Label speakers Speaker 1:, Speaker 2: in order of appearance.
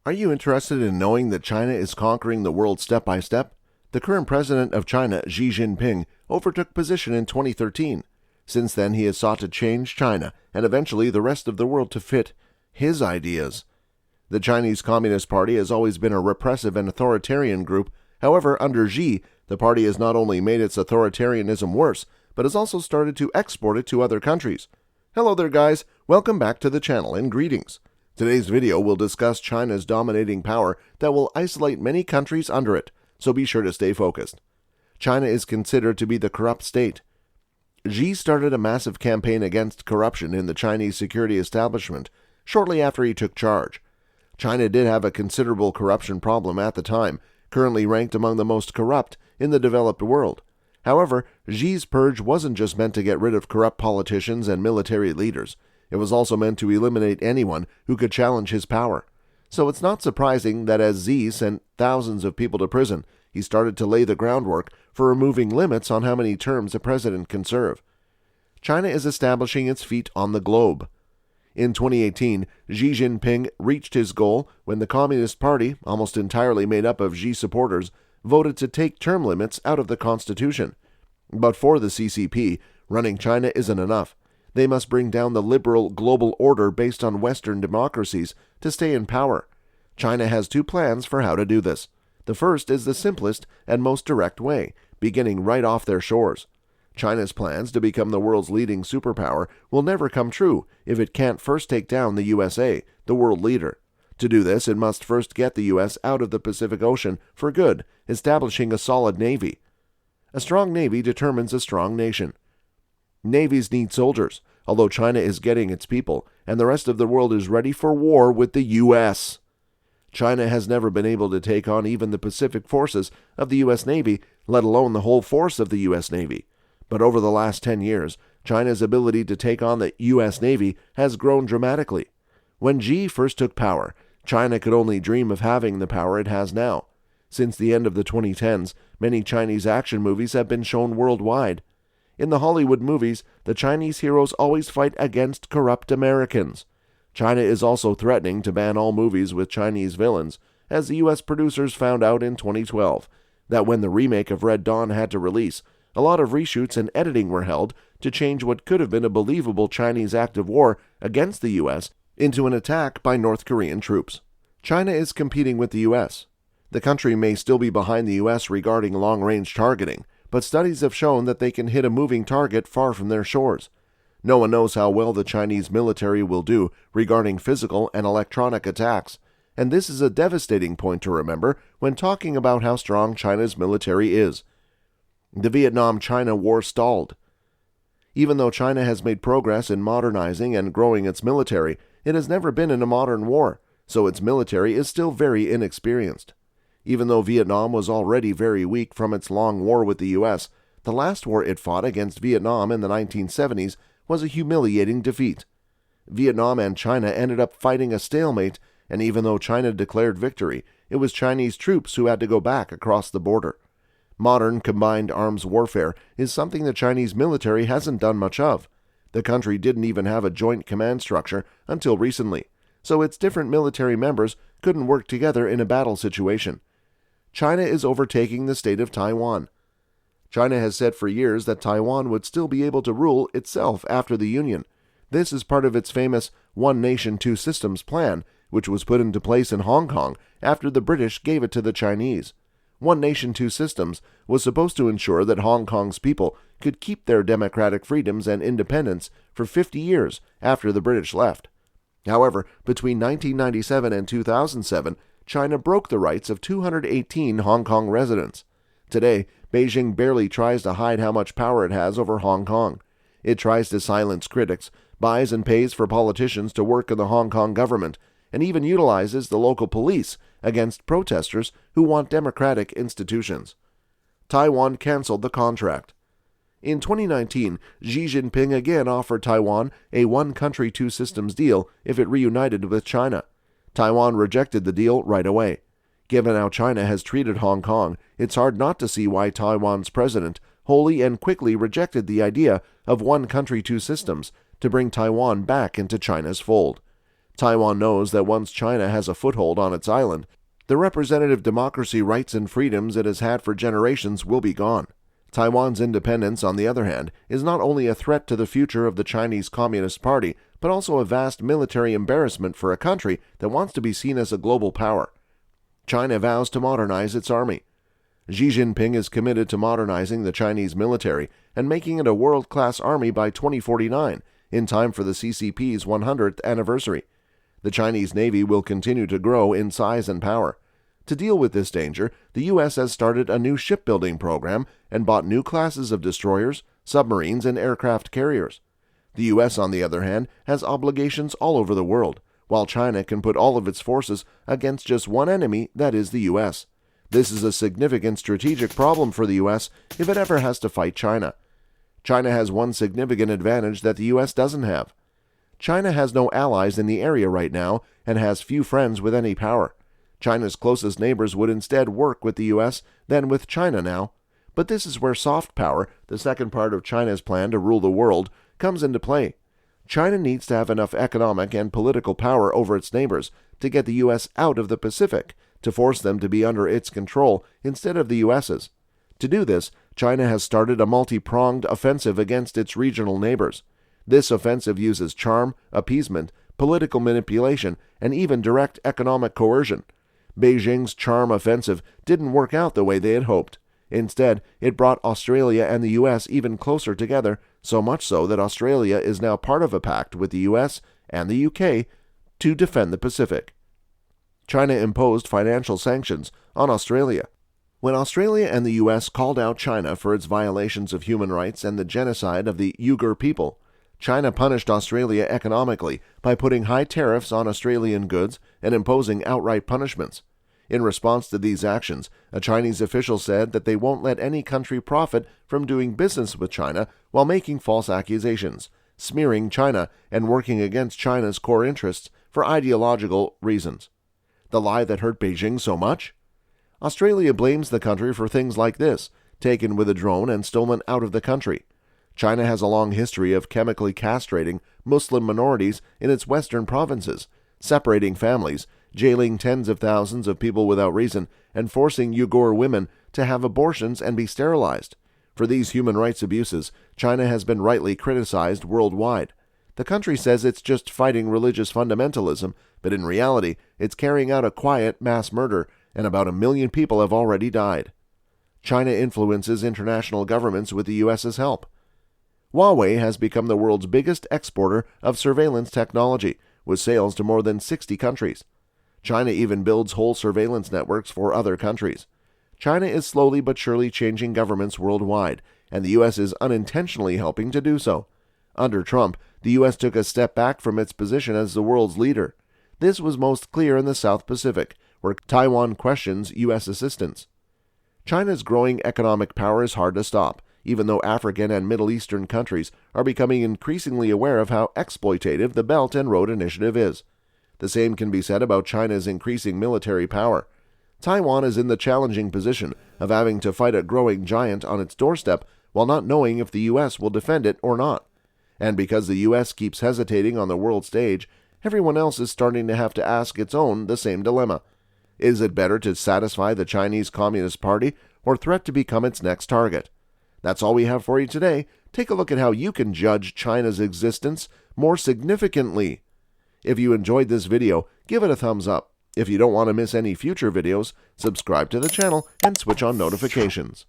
Speaker 1: Are you interested in knowing that China is conquering the world step by step? The current president of China, Xi Jinping, overtook position in 2013. Since then, he has sought to change China and eventually the rest of the world to fit his ideas. The Chinese Communist Party has always been a repressive and authoritarian group. However, under Xi, the party has not only made its authoritarianism worse, but has also started to export it to other countries. Hello there, guys. Welcome back to the channel and greetings. Today's video will discuss China's dominating power that will isolate many countries under it, so be sure to stay focused. China is considered to be the corrupt state. Xi started a massive campaign against corruption in the Chinese security establishment shortly after he took charge. China did have a considerable corruption problem at the time, currently ranked among the most corrupt in the developed world. However, Xi's purge wasn't just meant to get rid of corrupt politicians and military leaders. It was also meant to eliminate anyone who could challenge his power. So it's not surprising that as Xi sent thousands of people to prison, he started to lay the groundwork for removing limits on how many terms a president can serve. China is establishing its feet on the globe. In 2018, Xi Jinping reached his goal when the Communist Party, almost entirely made up of Xi supporters, voted to take term limits out of the constitution. But for the CCP, running China isn't enough. They must bring down the liberal global order based on Western democracies to stay in power. China has two plans for how to do this. The first is the simplest and most direct way, beginning right off their shores. China's plans to become the world's leading superpower will never come true if it can't first take down the USA, the world leader. To do this, it must first get the US out of the Pacific Ocean for good, establishing a solid navy. A strong navy determines a strong nation. Navies need soldiers, although China is getting its people, and the rest of the world is ready for war with the U.S. China has never been able to take on even the Pacific forces of the U.S. Navy, let alone the whole force of the U.S. Navy. But over the last 10 years, China's ability to take on the U.S. Navy has grown dramatically. When Xi first took power, China could only dream of having the power it has now. Since the end of the 2010s, many Chinese action movies have been shown worldwide. In the Hollywood movies, the Chinese heroes always fight against corrupt Americans. China is also threatening to ban all movies with Chinese villains, as the U.S. producers found out in 2012 that when the remake of Red Dawn had to release, a lot of reshoots and editing were held to change what could have been a believable Chinese act of war against the U.S. into an attack by North Korean troops. China is competing with the U.S. The country may still be behind the U.S. regarding long-range targeting, but studies have shown that they can hit a moving target far from their shores. No one knows how well the Chinese military will do regarding physical and electronic attacks, and this is a devastating point to remember when talking about how strong China's military is. The Vietnam-China War stalled. Even though China has made progress in modernizing and growing its military, it has never been in a modern war, so its military is still very inexperienced. Even though Vietnam was already very weak from its long war with the U.S., the last war it fought against Vietnam in the 1970s was a humiliating defeat. Vietnam and China ended up fighting a stalemate, and even though China declared victory, it was Chinese troops who had to go back across the border. Modern combined arms warfare is something the Chinese military hasn't done much of. The country didn't even have a joint command structure until recently, so its different military members couldn't work together in a battle situation. China is overtaking the state of Taiwan. China has said for years that Taiwan would still be able to rule itself after the Union. This is part of its famous One Nation, Two Systems plan, which was put into place in Hong Kong after the British gave it to the Chinese. One Nation, Two Systems was supposed to ensure that Hong Kong's people could keep their democratic freedoms and independence for 50 years after the British left. However, between 1997 and 2007, China broke the rights of 218 Hong Kong residents. Today, Beijing barely tries to hide how much power it has over Hong Kong. It tries to silence critics, buys and pays for politicians to work in the Hong Kong government, and even utilizes the local police against protesters who want democratic institutions. Taiwan canceled the contract. In 2019, Xi Jinping again offered Taiwan a one-country, two-systems deal if it reunited with China. Taiwan rejected the deal right away. Given how China has treated Hong Kong, it's hard not to see why Taiwan's president wholly and quickly rejected the idea of one country, two systems to bring Taiwan back into China's fold. Taiwan knows that once China has a foothold on its island, the representative democracy rights and freedoms it has had for generations will be gone. Taiwan's independence, on the other hand, is not only a threat to the future of the Chinese Communist Party, but also a vast military embarrassment for a country that wants to be seen as a global power. China vows to modernize its army. Xi Jinping is committed to modernizing the Chinese military and making it a world-class army by 2049, in time for the CCP's 100th anniversary. The Chinese Navy will continue to grow in size and power. To deal with this danger, the U.S. has started a new shipbuilding program and bought new classes of destroyers, submarines, and aircraft carriers. The U.S., on the other hand, has obligations all over the world, while China can put all of its forces against just one enemy, that is the U.S. This is a significant strategic problem for the U.S. if it ever has to fight China. China has one significant advantage that the U.S. doesn't have. China has no allies in the area right now and has few friends with any power. China's closest neighbors would instead work with the U.S. than with China now. But this is where soft power, the second part of China's plan to rule the world, comes into play. China needs to have enough economic and political power over its neighbors to get the U.S. out of the Pacific, to force them to be under its control instead of the U.S.'s. To do this, China has started a multi-pronged offensive against its regional neighbors. This offensive uses charm, appeasement, political manipulation, and even direct economic coercion. Beijing's charm offensive didn't work out the way they had hoped. Instead, it brought Australia and the U.S. even closer together, so much so that Australia is now part of a pact with the U.S. and the U.K. to defend the Pacific. China imposed financial sanctions on Australia. When Australia and the U.S. called out China for its violations of human rights and the genocide of the Uyghur people, China punished Australia economically by putting high tariffs on Australian goods and imposing outright punishments. In response to these actions, a Chinese official said that they won't let any country profit from doing business with China while making false accusations, smearing China, and working against China's core interests for ideological reasons. The lie that hurt Beijing so much? Australia blames the country for things like this, taken with a drone and stolen out of the country. China has a long history of chemically castrating Muslim minorities in its western provinces, separating families, jailing tens of thousands of people without reason, and forcing Uyghur women to have abortions and be sterilized. For these human rights abuses, China has been rightly criticized worldwide. The country says it's just fighting religious fundamentalism, but in reality, it's carrying out a quiet mass murder, and about 1 million people have already died. China influences international governments with the U.S.'s help. Huawei has become the world's biggest exporter of surveillance technology, with sales to more than 60 countries. China even builds whole surveillance networks for other countries. China is slowly but surely changing governments worldwide, and the U.S. is unintentionally helping to do so. Under Trump, the U.S. took a step back from its position as the world's leader. This was most clear in the South Pacific, where Taiwan questions U.S. assistance. China's growing economic power is hard to stop, even though African and Middle Eastern countries are becoming increasingly aware of how exploitative the Belt and Road Initiative is. The same can be said about China's increasing military power. Taiwan is in the challenging position of having to fight a growing giant on its doorstep while not knowing if the U.S. will defend it or not. And because the U.S. keeps hesitating on the world stage, everyone else is starting to have to ask its own the same dilemma. Is it better to satisfy the Chinese Communist Party or threat to become its next target? That's all we have for you today. Take a look at how you can judge China's existence more significantly. If you enjoyed this video, give it a thumbs up. If you don't want to miss any future videos, subscribe to the channel and switch on notifications.